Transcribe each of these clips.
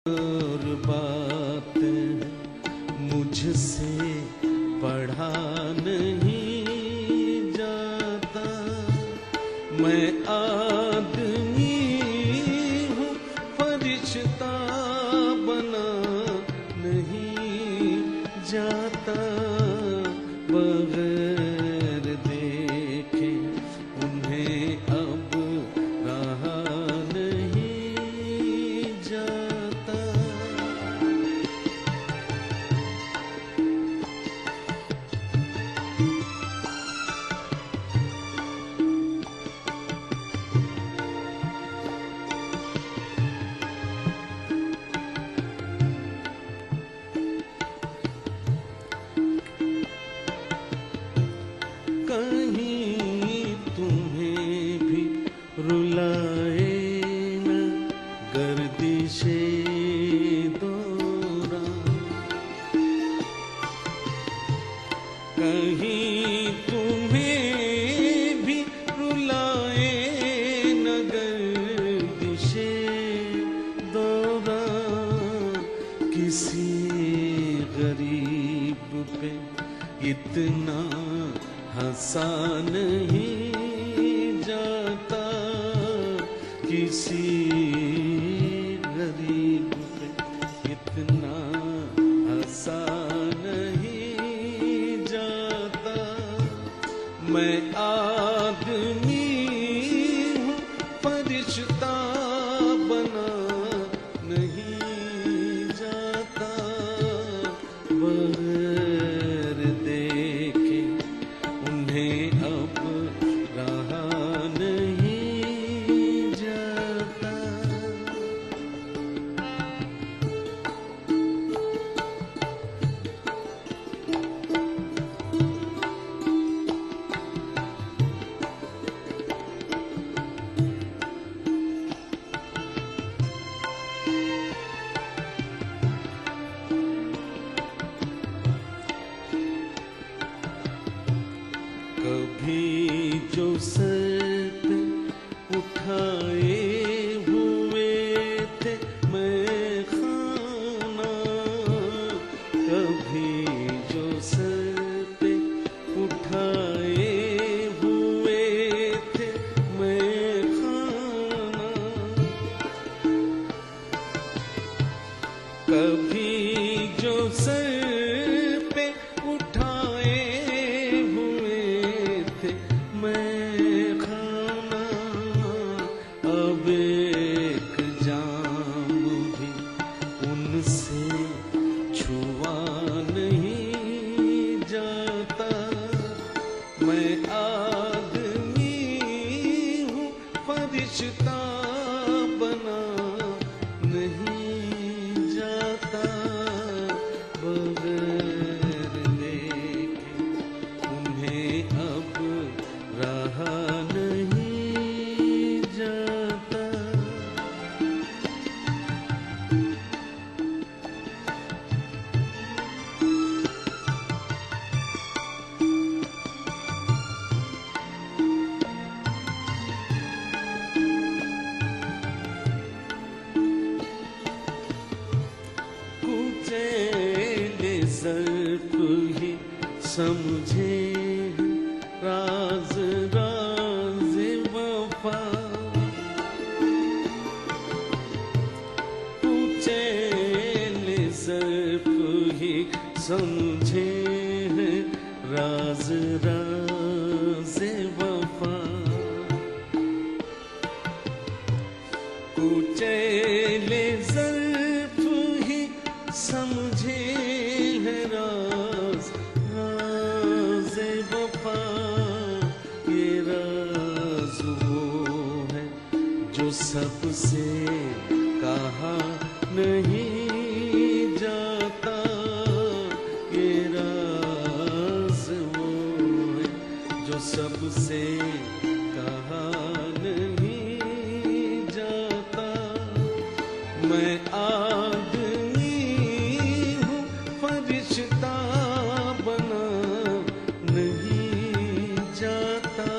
और बात मुझसे पढ़ा नहीं जाता। मैं आदमी हूँ, फरिश्ता बना नहीं जाता। बगैर देखे उन्हें अब रहा नहीं जाता। कहीं तुम्हें भी रुलाए न गर्दिशे दौरा, कहीं तुम्हें भी रुलाए न गर्दिशे दौरा। किसी गरीब पे इतना हंसा नहीं जाता। किसी गरीब पे इतना हंसा नहीं जाता। मैं आदमी हूँ, फरिश्ता बना नहीं जाता। बगैर देखे उन्हें अब रहा नहीं जाता। कभी जो सर पे उठाए हुए थे मैं खाना, कभी जो सर पे उठाए हुए थे मैं खाना, कभी जो सर पे उठाए मैं खाना। अब एक जाम भी उनसे छुआ नहीं जाता। मैं आदमी हूँ, फरिश्ता बना नहीं जाता। बगैर देखे उन्हें अब रहा नहीं जाता। कुचैले ज़र्फ़ ही समझे राज राज वफ़ा। कुचैले ज़र्फ़ ही समझे राज राज वफ़ा। कुचैले ज़र्फ़ ही समझे राज राज वफ़ा। ये राज वो है जो सबसे कहा नहीं जाता। ये राज वो है जो सबसे कहा नहीं जाता। मैं आदमी हूँ, फरिश्ता बना नहीं जाता।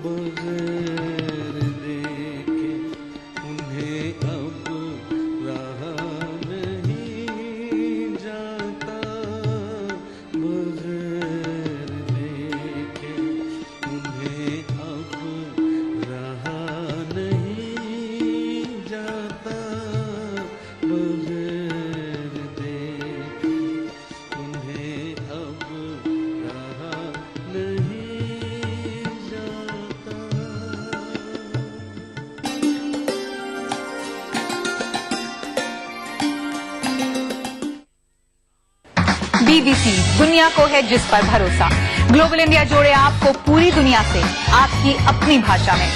बगैर देखे उन्हें अब राह BBC, दुनिया को है जिस पर भरोसा। ग्लोबल इंडिया जोड़े आपको पूरी दुनिया से आपकी अपनी भाषा में।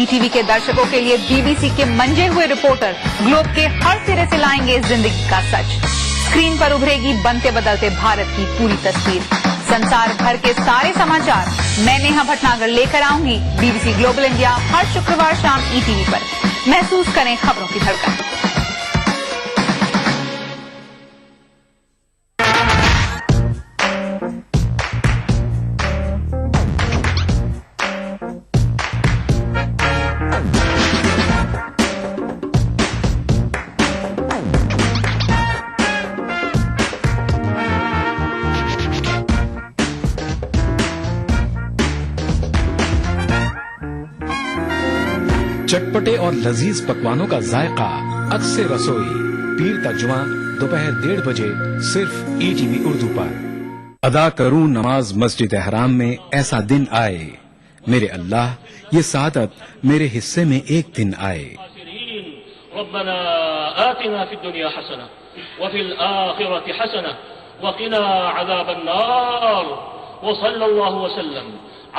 ETV के दर्शकों के लिए BBC के मंजे हुए रिपोर्टर ग्लोब के हर सिरे से लाएंगे जिंदगी का सच। स्क्रीन पर उभरेगी बनते बदलते भारत की पूरी तस्वीर। संसार भर के सारे समाचार मैं नेहा भटनागर लेकर आऊंगी BBC ग्लोबल इंडिया हर शुक्रवार शाम ETV पर। महसूस करें खबरों की धड़कन। चटपटे और लजीज पकवानों का जायका अक्से रसोई पीर का जुमा दोपहर 1:30 बजे सिर्फ ETV उर्दू पर। अदा करूं नमाज मस्जिद हराम में ऐसा दिन आए मेरे अल्लाह, ये सादत मेरे हिस्से में एक दिन आए। रब्बना आतिना फिद दुनिया हसना व फिल आखिरति हसना व क़िना अज़ाबन नार व सल्लल्लाहु वसल्लम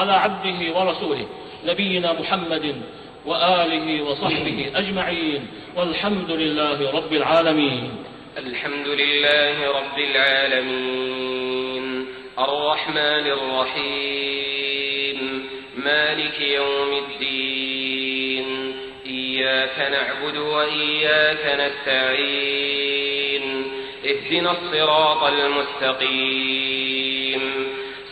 अला अब्दिही व रसूलिही नबीना मुहम्मदिन व आलिही व सहबिही अजमईन वल्हम्दुलिल्लाहि रब्बिल आलमीन। अल्हम्दुलिल्लाहि रब्बिल आलमीन अर्रहमानिर रहीम मालिकि यौमिद्दीन इय्याक नअबुदु व इय्याक नस्तईन इहदिनस सिरातल मुस्तकीम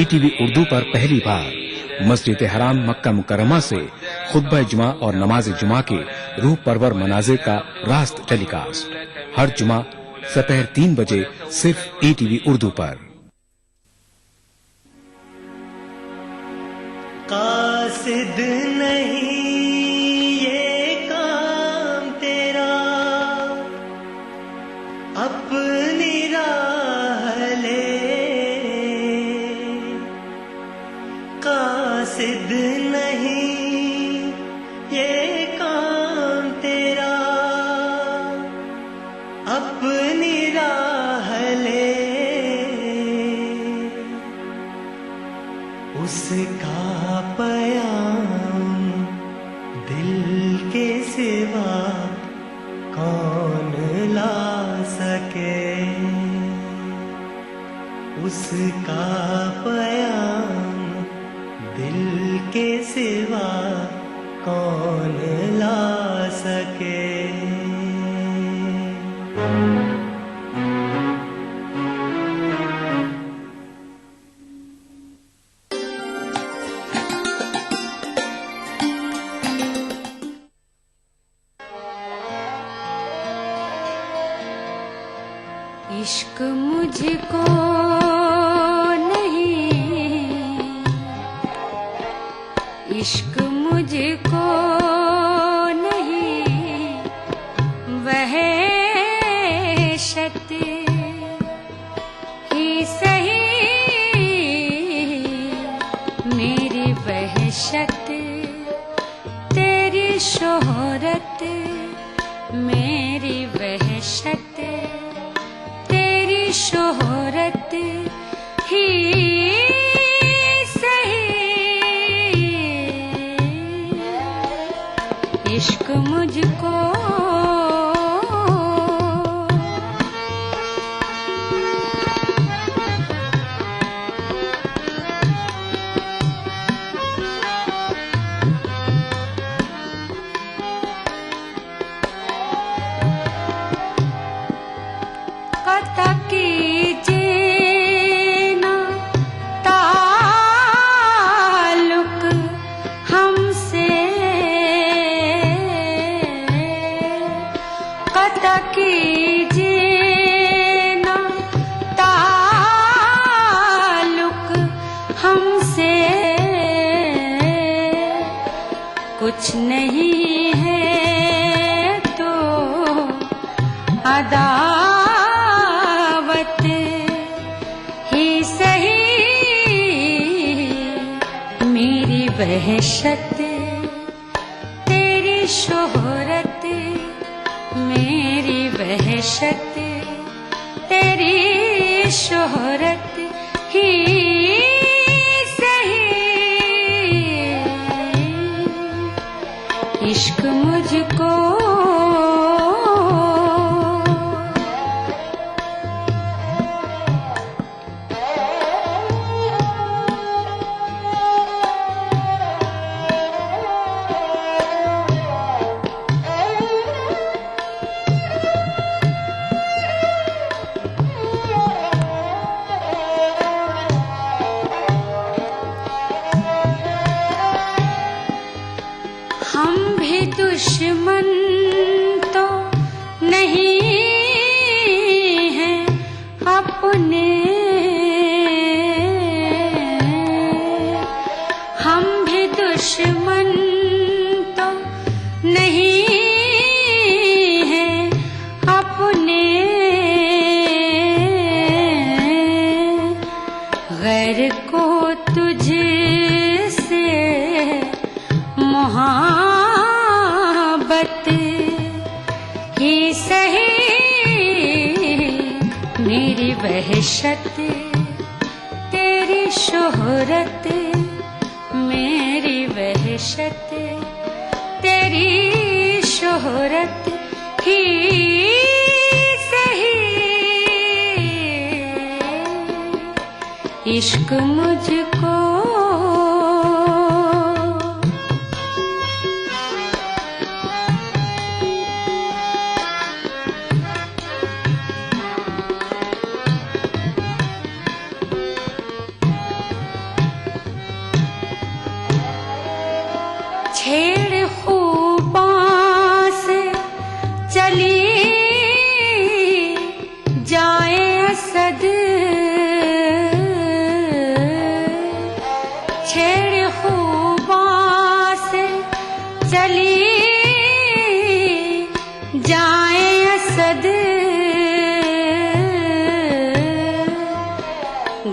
ETV उर्दू पर पहली बार मस्जिद हराम मक्का मुकर्रमा से खुतबा जुमा और नमाज जुमा के रूह परवर मनाजिर का रास्त टेलीकास्ट हर जुमा दोपहर 3 बजे सिर्फ ETV उर्दू पर। कासिद नहीं अपनी राह ले, कासिद नहीं ये काम तेरा, अपनी राह ले। उसका पयाम दिल के सिवा कौन ला सके, उसका पयाम दिल के सिवा कौन ला सके। इश्क मुझको नहीं, इश्क मुझको नहीं, वहशत ही सही मेरी वहशत, तेरी शोहरत मेरी वहशत, शोहरत ही सही इश्क मुझको। कुछ नहीं है तो अदावत ही सही मेरी वहशत। शोहरत मेरी वहशत, तेरी शोहरत ही सही। इश्क मुझको हम भी दुश्मन तो नहीं हैं अपने, हम भी दुश्मन तो नहीं हैं अपने। गैर को तुझसे मोहब्बत ही सही। मेरी वहशत तेरी शोहरत, मेरी वहशत तेरी शोहरत ही सही। इश्क मुझको छेड़ खूबां से चली जाए असद, छेड़ खूबां से चली जाए असद।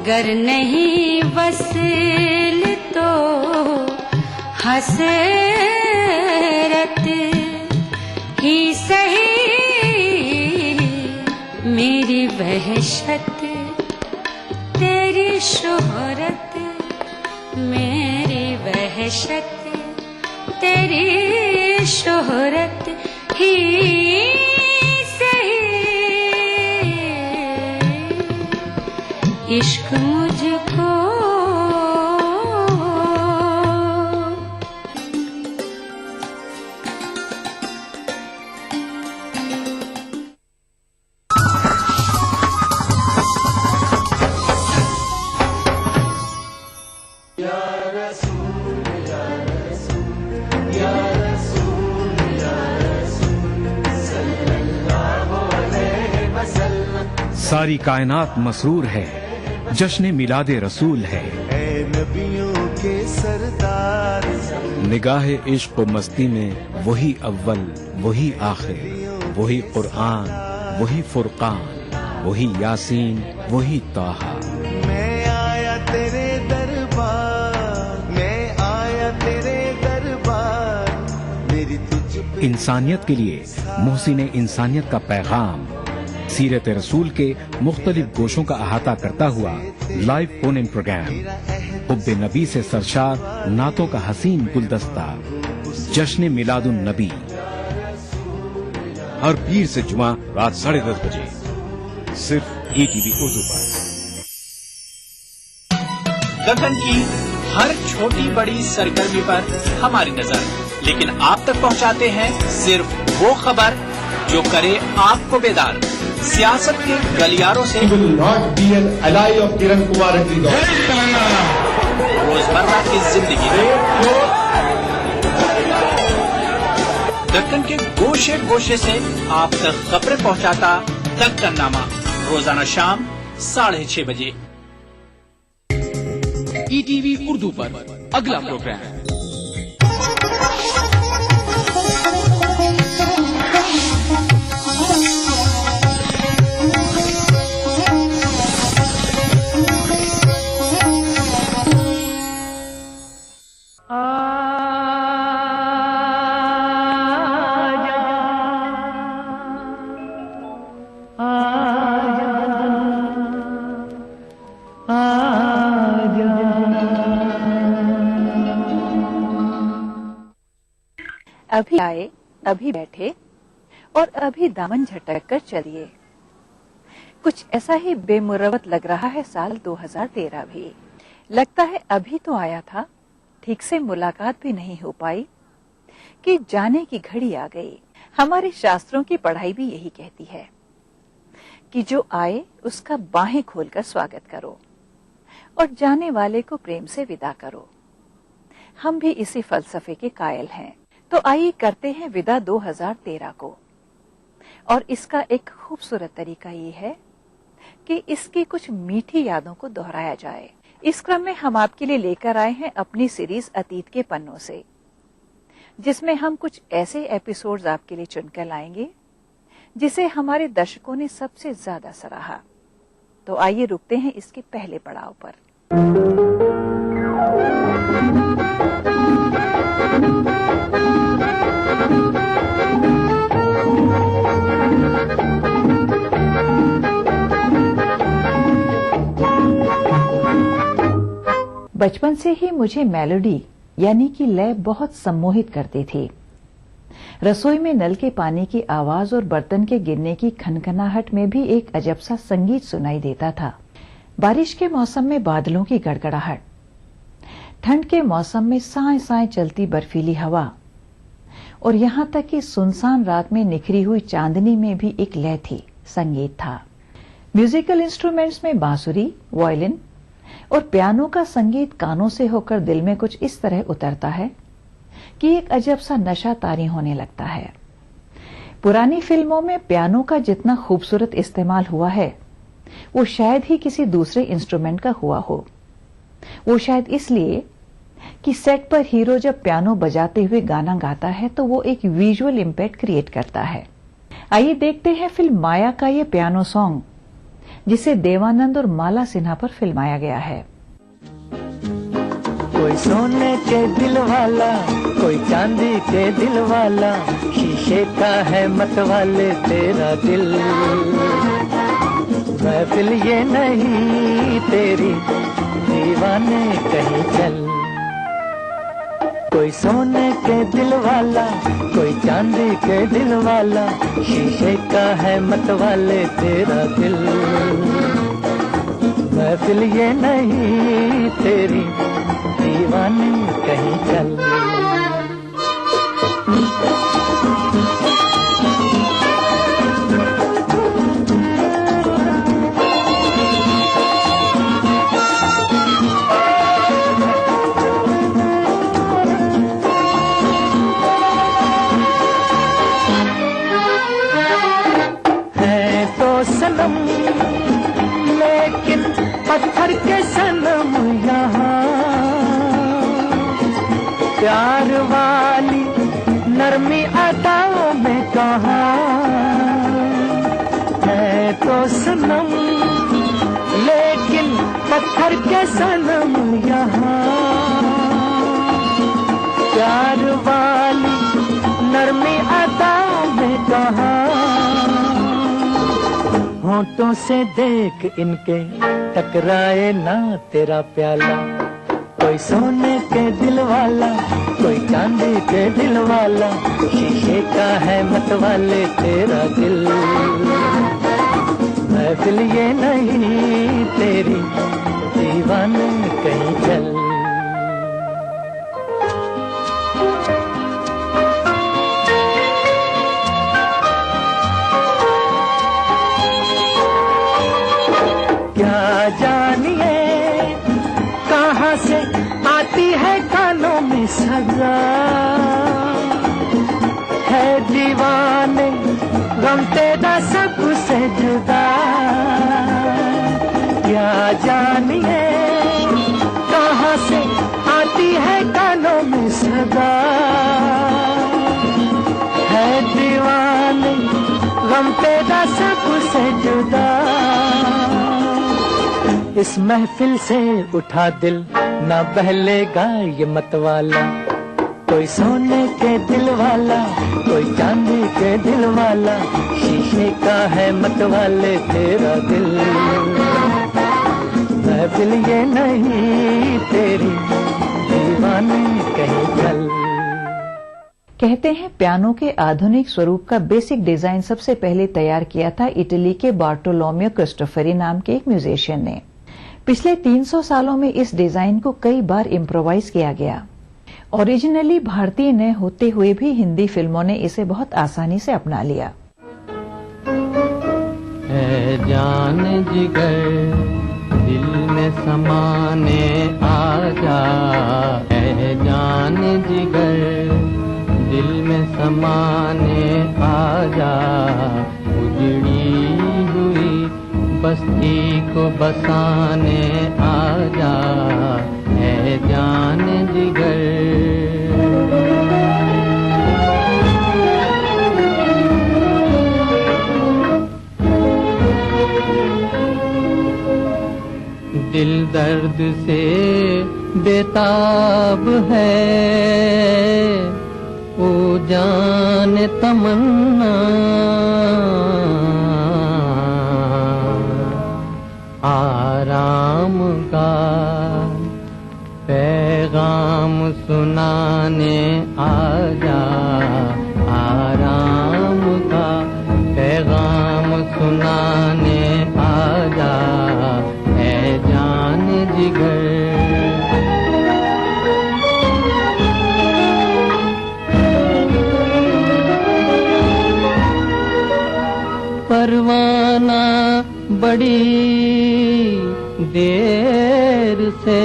गर नहीं वसल तो हसरत ही सही। मेरी वहशत तेरी शोहरत, मेरी वहशत तेरी शोहरत ही सही। इश्क मुझको सारी कायनात मसरूर है, जश्न मिलादे रसूल है। ऐ नबियों के सरदार, निगाह इश्क व मस्ती में वही अव्वल वही आखिर, वही कुरआन वही फुरकान, वही यासीन वही ताहा। मैं आया तेरे दरबार, मैं आया तेरे दरबार, मेरी तुझ पे इंसानियत के लिए मोहसिन इंसानियत का पैगाम सीरत रसूल के मुख्तलिफ गोशों का अहाता करता हुआ लाइव फोन इन प्रोग्राम, हुब्बे नबी से सरशार नातों का हसीन गुलदस्ता, जश्न मिलादुन नबी, हर पीर से जुमा रात 10:30 बजे सिर्फ ETV उर्दू पर। दक्कन की हर छोटी बड़ी सरगर्मी पर हमारी नजर, लेकिन आप तक पहुंचाते हैं सिर्फ वो खबर जो करे आपको बेदार। सियासत के गलियारों से रोजमर्रा की जिंदगी दक्कन के गोशे गोशे से आप तक खबरें पहुंचाता दक्कननामा, रोजाना शाम 6:30 बजे ETV उर्दू पर। अगला प्रोग्राम अभी आए, अभी बैठे और अभी दामन झटक कर चलिए। कुछ ऐसा ही बेमुरवत लग रहा है साल 2013 भी। लगता है अभी तो आया था, ठीक से मुलाकात भी नहीं हो पाई कि जाने की घड़ी आ गई। हमारे शास्त्रों की पढ़ाई भी यही कहती है कि जो आए उसका बाहें खोलकर स्वागत करो और जाने वाले को प्रेम से विदा करो। हम भी इसी फलसफे के कायल हैं। तो आइए करते हैं विदा 2013 को। और इसका एक खूबसूरत तरीका ये है कि इसकी कुछ मीठी यादों को दोहराया जाए। इस क्रम में हम आपके लिए लेकर आए हैं अपनी सीरीज अतीत के पन्नों से, जिसमें हम कुछ ऐसे एपिसोड्स आपके लिए चुनकर लाएंगे जिसे हमारे दर्शकों ने सबसे ज्यादा सराहा। तो आइए रुकते हैं इसके पहले पड़ाव पर। बचपन से ही मुझे मेलोडी यानी कि लय बहुत सम्मोहित करती थी। रसोई में नल के पानी की आवाज और बर्तन के गिरने की खनखनाहट में भी एक अजब सा संगीत सुनाई देता था। बारिश के मौसम में बादलों की गड़गड़ाहट, ठंड के मौसम में साए साए चलती बर्फीली हवा और यहाँ तक कि सुनसान रात में निखरी हुई चांदनी में भी एक लय थी, संगीत था। म्यूजिकल इंस्ट्रूमेंट्स में बांसुरी, वायलिन और पियानो का संगीत कानों से होकर दिल में कुछ इस तरह उतरता है कि एक अजब सा नशा तारी होने लगता है। पुरानी फिल्मों में पियानो का जितना खूबसूरत इस्तेमाल हुआ है वो शायद ही किसी दूसरे इंस्ट्रूमेंट का हुआ हो। वो शायद इसलिए कि सेट पर हीरो जब पियानो बजाते हुए गाना गाता है तो वो एक विजुअल इम्पैक्ट क्रिएट करता है। आइए देखते हैं फिल्म माया का ये पियानो सॉन्ग, जिसे देवानंद और माला सिन्हा पर फिल्माया गया है। कोई सोने के दिल वाला, कोई चांदी के दिल वाला, शीशे का है मतवाले तेरा दिल। महफिल ये नहीं तेरी, दीवाने कहीं चल। कोई सोने के दिल वाला, कोई चांदी के दिल वाला, शीशे का है मतवाले तेरा दिल। महफिल ये नहीं तेरी, दीवाने कहीं चल। लेकिन पत्थर के सनम यहाँ, प्यार वाली नरमी अदाओं में कहाँ है तो सनम, लेकिन पत्थर के सनम यहाँ, प्यार वाली नरमी अदाओं में कहाँ। होंठों से देख इनके टकराए ना तेरा प्याला। कोई सोने के दिल वाला, कोई चांदी के दिल वाला, शीशे का है मतवाले तेरा दिल। महफिल ये नहीं तेरी, दीवाने कहीं चल। क्या जानिए कहाँ से आती है कानों में सजा, है दीवाने गम तेरा सबसे जुदा। क्या जानिए कहाँ से आती है कानों में सदा, है दीवाने गम तेरा सबसे जुदा। इस महफिल से उठा दिल ना बहलेगा ये मतवाला। कोई सोने के दिल वाला, कोई चांदी के दिल वाला, शीशे का है मतवाले तेरा दिल। महफिल ये नहीं तेरी, दीवाने कहीं चल। कहते हैं पियानो के आधुनिक स्वरूप का बेसिक डिजाइन सबसे पहले तैयार किया था इटली के बार्टोलोम्यो क्रिस्टोफरी नाम के एक म्यूजिशियन ने। पिछले 300 सालों में इस डिजाइन को कई बार इम्प्रोवाइज किया गया। ओरिजिनली भारतीय न होते हुए भी हिंदी फिल्मों ने इसे बहुत आसानी से अपना लिया। है जान जिगर दिल में समाने आजा, है जान जिगर दिल में समाने आजा, उजड़ी हुई बस्ती को बसाने आजा, है जान जिगर। दिल दर्द से बेताब है, ओ जान तमन्ना, आराम का पैगाम सुनाने आजा, आराम का पैगाम सुनाने आजा, है जान जिगर। परवाना बड़ी देर से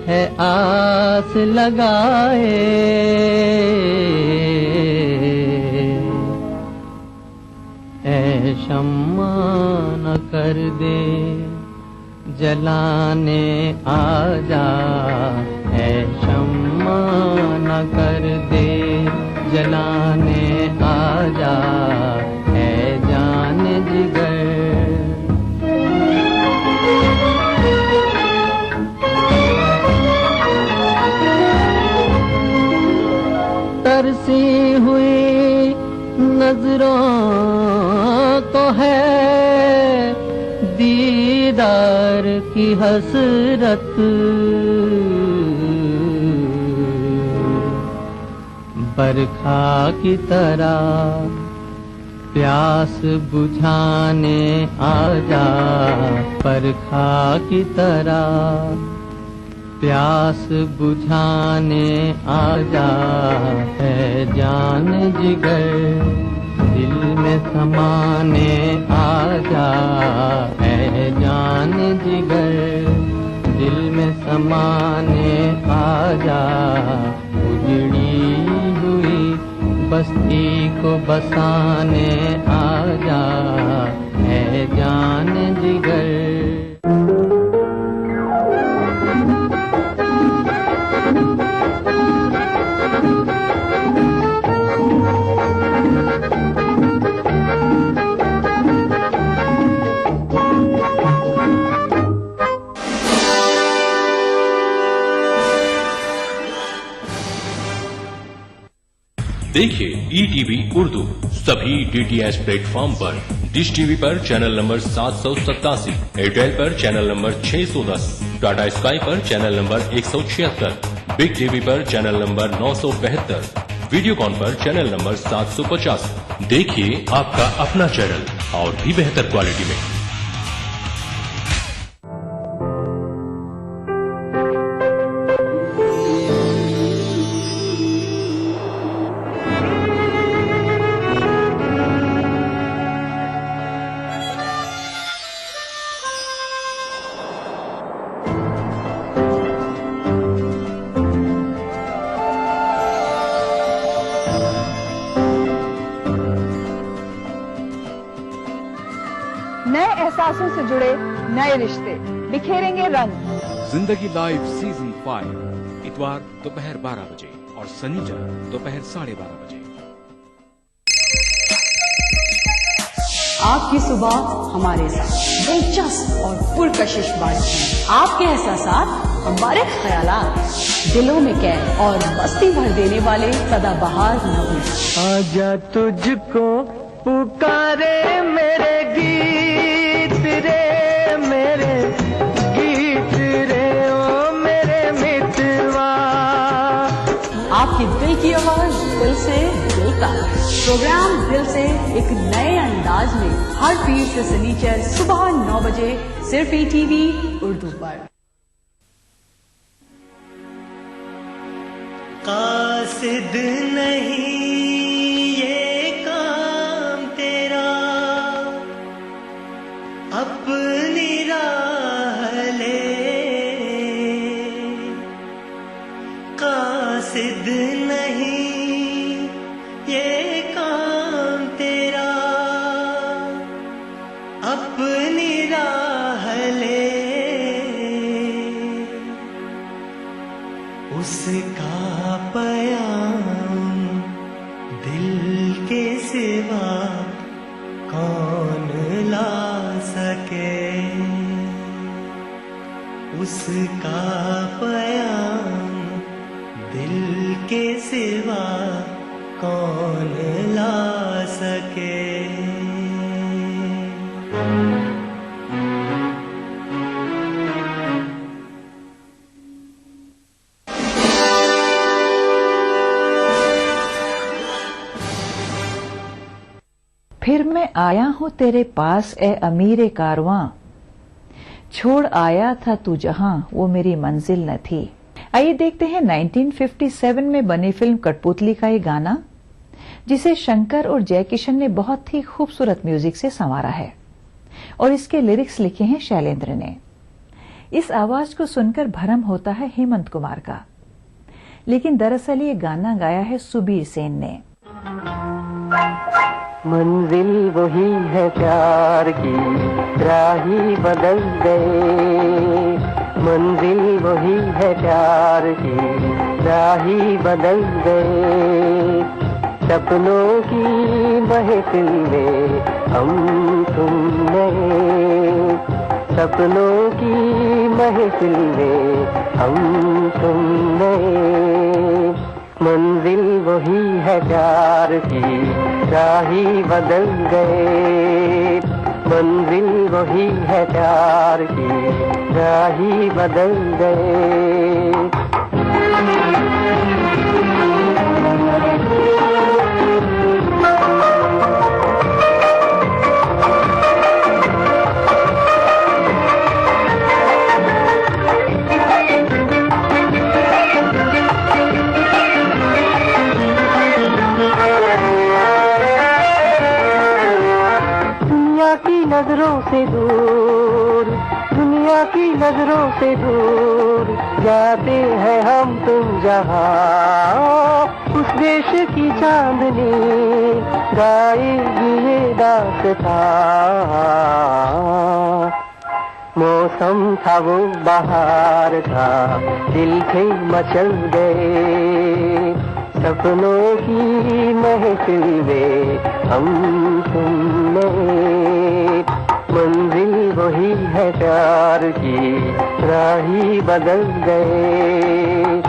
है आस लगाए, ऐ शम्मा न कर दे जलाने आजा, ऐ शम्मा न कर दे जलाने आजा, है जान जिगर। तरसी हुई नजरों को है दीदार की हसरत, बरखा की तरह प्यास बुझाने आजा, बरखा की तरह प्यास बुझाने आजा, है जान जिगर दिल में समाने आजा, है जान जिगर दिल में समाने आजा, उजड़ी हुई बस्ती को बसाने आजा, है जान जिगर। देखिए ETV उर्दू सभी DTH प्लेटफॉर्म पर, डिश टीवी पर चैनल नंबर 787, एयरटेल पर चैनल नंबर 610, टाटा स्काई पर चैनल नंबर 176, बिग टीवी पर चैनल नंबर 972, वीडियोकॉन पर चैनल नंबर 750। देखिए आपका अपना चैनल और भी बेहतर क्वालिटी में। नए एहसासों से जुड़े नए रिश्ते बिखेरेंगे रंग। जिंदगी लाइव सीजन 5 इतवार दोपहर 12 बजे और शनिवार दोपहर 12:30 बजे। आपकी सुबह हमारे साथ दिलचस्प और पुरकशिश बातचीत, आपके एहसासात हमारे ख्यालात, दिलों में कैद और मस्ती भर देने वाले सदाबहार नगमे। आजा तुझको पुकारे मेरे गीत रे, मेरे गीत रे, ओ मेरे मितवा। आपकी दिल की आवाज दिल से दिल तक। प्रोग्राम दिल से एक नए अंदाज में हर पीर से शनिचर सुबह 9 बजे सिर्फ ETV उर्दू पर। कासिद नहीं ये काम तेरा, अपनी राह ले। कासिद नहीं ये काम तेरा, अपनी राह ले। उसका पयाम दिल के सिवा कौन ला सके। उसका पयाम दिल के सिवा कौन ला सके। फिर मैं आया हूं तेरे पास ए अमीरे कारवां, छोड़ आया था तू जहां वो मेरी मंजिल न थी। आइए देखते हैं 1957 में बनी फिल्म कठपुतली का ये गाना, जिसे शंकर और जयकिशन ने बहुत ही खूबसूरत म्यूजिक से संवारा है और इसके लिरिक्स लिखे हैं शैलेंद्र ने। इस आवाज को सुनकर भ्रम होता है हेमंत कुमार का, लेकिन दरअसल ये गाना गाया है सुबीर सेन ने। मंजिल वही है प्यार की, राही बदल गए। मंजिल वही है प्यार की, राही बदल गए। सपनों की महफिल में हम तुम नए। सपनों की महफिल में हम तुम नए। मंजिल वही है प्यार की, राही बदल गए। मंजिल वही है प्यार की, राही बदल गए। नजरों से दूर, दुनिया की नजरों से दूर जाते हैं हम तुम जहां। उस देश की चांदनी गाएगी ये दास्तां। मौसम था वो बहार का, दिल थे मचल गए। सपनों की महफिल में हम तुम नए। मंजिल वही है प्यार की, राही बदल गए।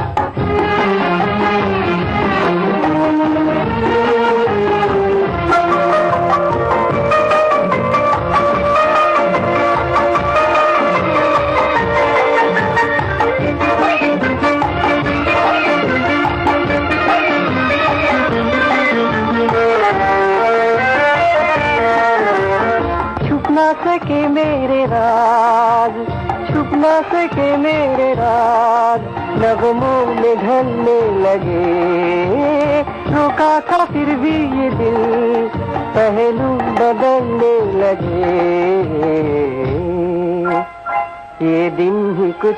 सके मेरे राज, छुप न सके मेरे राज। नगमों में ढलने लगे, रोका था फिर भी ये दिल पहलू बदलने लगे। ये दिन ही कुछ